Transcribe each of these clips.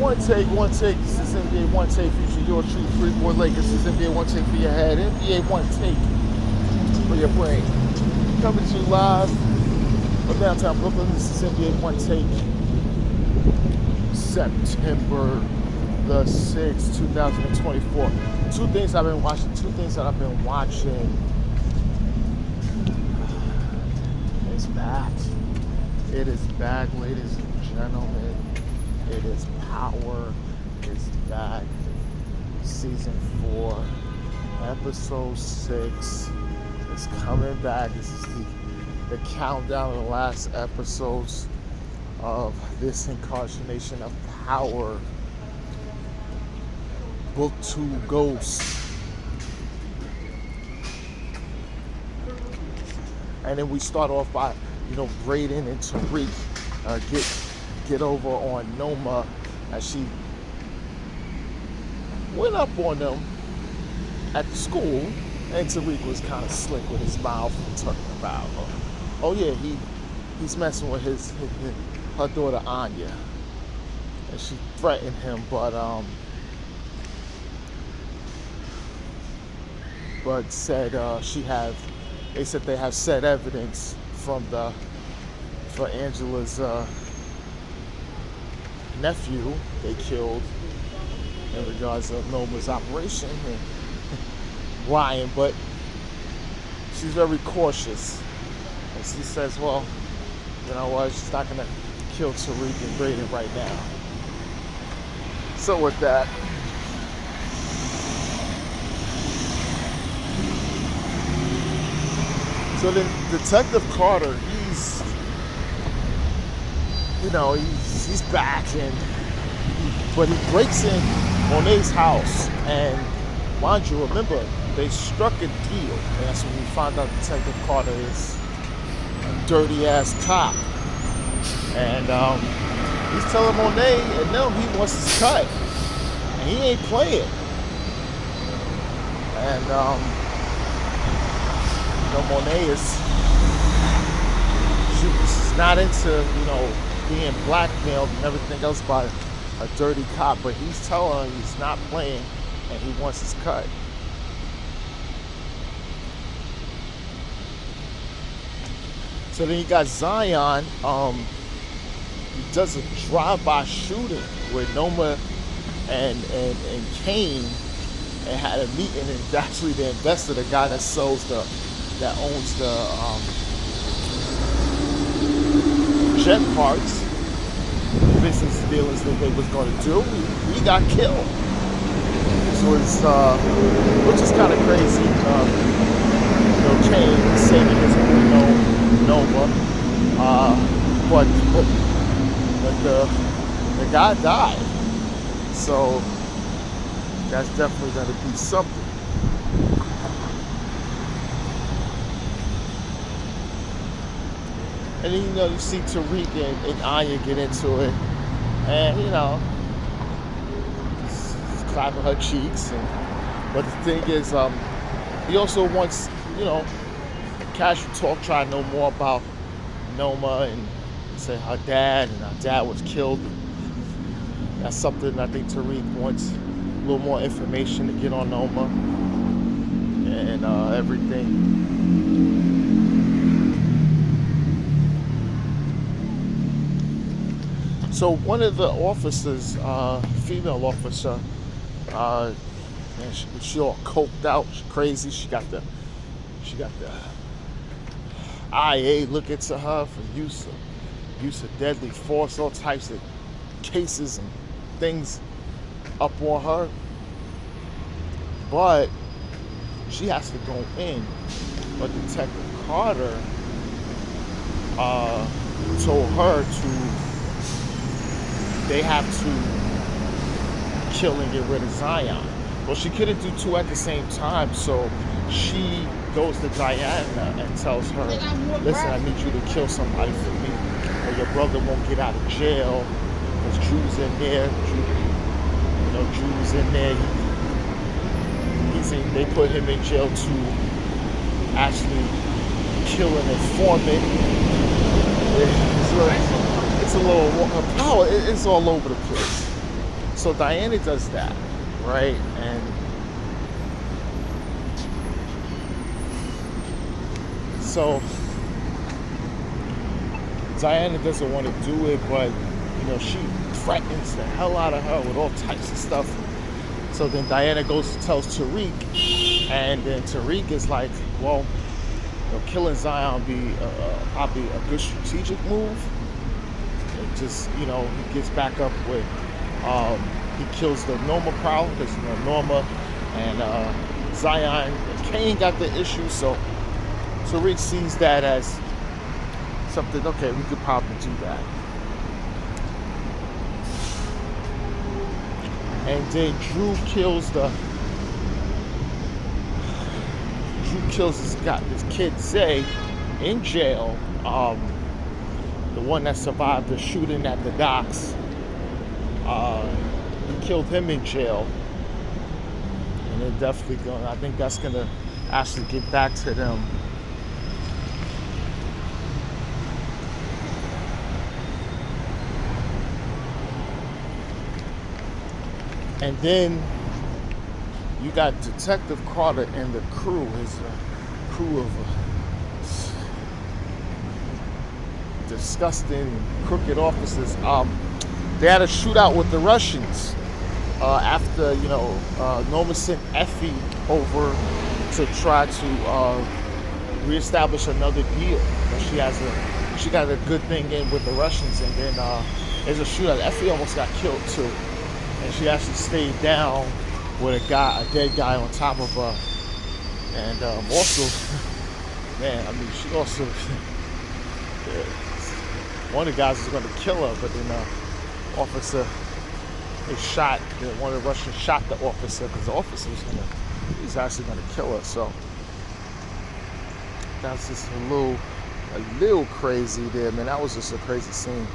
One take. This is NBA One Take featuring your true three-boy Lakers. This is NBA One Take for your head. NBA One Take for your brain. Coming to you live from downtown Brooklyn. This is NBA One Take. September the 6th, 2024. Two things I've been watching. It's back. It is back, ladies and gentlemen. It is Power. It's back. Season 4, episode 6 is coming back. This is the countdown of the last episodes of this incarnation of Power. Book 2 Ghosts. And then we start off by, Brayden and Tariq get over on Noma as she went up on them at the school, and Tariq was kind of slick with his mouth talking about, oh yeah, he's messing with her daughter Anya, and she threatened him, but said they said they have said evidence for Angela's nephew they killed in regards to Noma's operation and Ryan, but she's very cautious. And she says, well, you know what, she's not gonna kill Tariq and Brayden right now. So with that, so then Detective Carter, he's back, but he breaks in Monet's house, and mind you, remember, they struck a deal, and that's when we find out Detective Carter is a dirty ass cop, and he's telling Monet and them he wants his cut, and he ain't playing, and Monet she's not into, being blackmailed and everything else by a dirty cop, but he's telling her he's not playing and he wants his cut. So then you got Zion, he does a drive-by shooting with Noma and Kane, and had a meeting, and actually the investor, the guy that owns the jet parts, business dealings that they was going to do, he got killed. Which is kind of crazy. Kane saving his own Nova, but the guy died. So that's definitely going to be something. And then, you see Tariq and Anya get into it, and, he's clapping her cheeks. But the thing is, he also wants, casual talk, try to know more about Noma, and say her dad was killed. That's something I think Tariq wants a little more information to get on Noma and everything. So one of the officers, female officer, and she all coked out, she's crazy. She got the IA looking to her for use of deadly force, all types of cases and things up on her. But she has to go in. But Detective Carter told her they have to kill and get rid of Zion. Well, she couldn't do two at the same time, so she goes to Diana and tells her, listen, I need you to kill somebody for me, or your brother won't get out of jail. There's Drew's in there. Drew's in there. They put him in jail to actually kill an informant. It's a little power. It's all over the place. So Diana does that, right? And so Diana doesn't want to do it, but she threatens the hell out of her with all types of stuff. So then Diana goes and tells Tariq, and then Tariq is like, well, killing Zion be probably a good strategic move. It just, he gets back up with, he kills the Norma problem because Norma and Zion and Kane got the issue. So Tariq sees that as something, okay, we could probably do that. And then Drew kills this kid Zay in jail. The one that survived the shooting at the docks. He killed him in jail. And they're definitely I think that's gonna actually get back to them. And then you got Detective Carter and the crew, his crew of disgusting, crooked officers. They had a shootout with the Russians after, Norma sent Effie over to try to reestablish another deal. She got a good thing in with the Russians, and then there's a shootout. Effie almost got killed too. And she actually stayed down with a dead guy on top of her. And also, man, she also, one of the guys was going to kill her, but then officer, one of the Russians shot the officer because the officer was actually going to kill her. So that's just a little crazy there, man. That was just a crazy scene.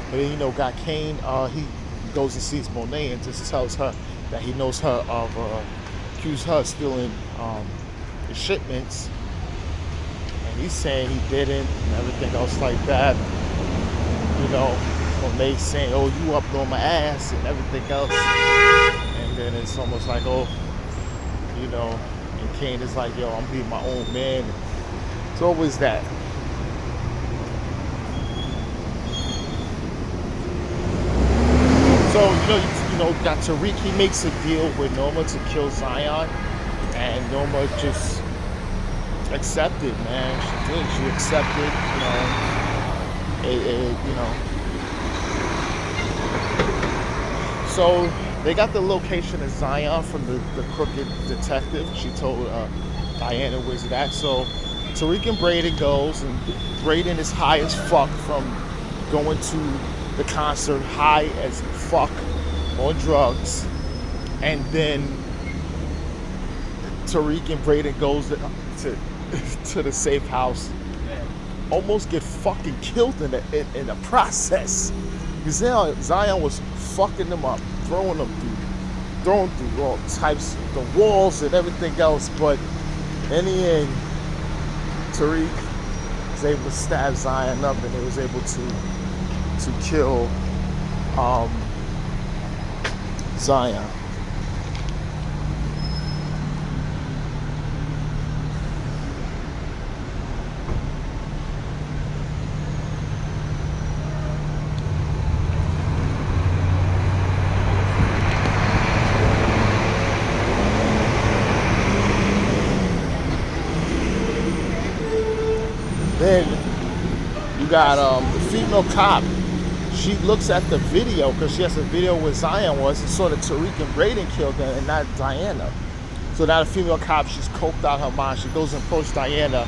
But then, got Kane, he goes and sees Monet and just tells her that he knows her accused her of stealing the shipments. And he's saying he didn't and everything else like that. Monet saying, oh, you up on my ass and everything else. And then it's almost like, oh, and Kane is like, yo, I'm being my own man. It's always that. So, got Tariq, he makes a deal with Norma to kill Zion, and Norma just accepted, man. She did. She accepted, So they got the location of Zion from the crooked detective. She told Diana where's it at. So Tariq and Braden goes, and Braden is high as fuck from going to the concert, high as fuck on drugs. And then Tariq and Braden goes to the safe house, almost get fucking killed in the process. Zion was fucking them up, throwing through all types of the walls and everything else. But in the end, Tariq was able to stab Zion up, and he was able to kill Zion. Then you got the female cop. She looks at the video because she has a video where Zion was, and saw that Tariq and Braden killed her and not Diana. So now the female cop, she's coked out her mind. She goes and approached Diana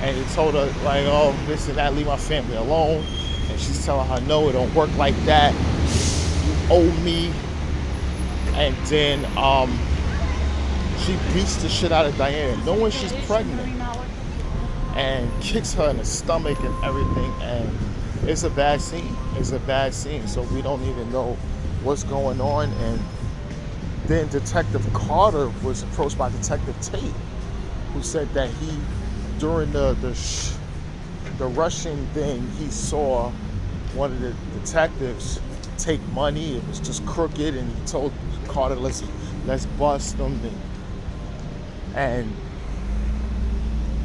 and he told her, like, oh, this and that, leave my family alone. And she's telling her, no, it don't work like that. You owe me. And then she beats the shit out of Diana, knowing she's pregnant, and kicks her in the stomach and everything. And it's a bad scene. It's a bad scene. So we don't even know what's going on. And then Detective Carter was approached by Detective Tate, who said that during the Russian thing, he saw one of the detectives take money. It was just crooked, and he told Carter, let's bust them, and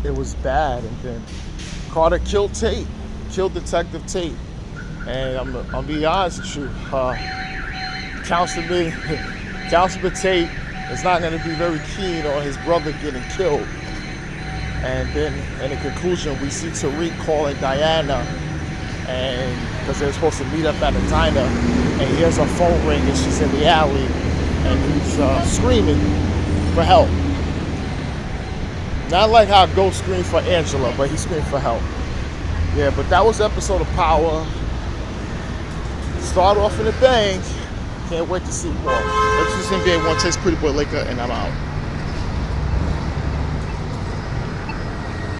it was bad. And then Carter killed Tate, killed Detective Tate. And I'm be honest with you, Councilman Tate is not going to be very keen on his brother getting killed. And then in the conclusion, we see Tariq calling Diana, and because they're supposed to meet up at a diner, and he hears her phone ring, and she's in the alley, and he's screaming for help. Not like how Ghost screamed for Angela, but he screamed for help. Yeah, but that was episode of Power. Start off in a bang. Can't wait to see more. This is NBA One Takes Pretty Boy Laker, and I'm out.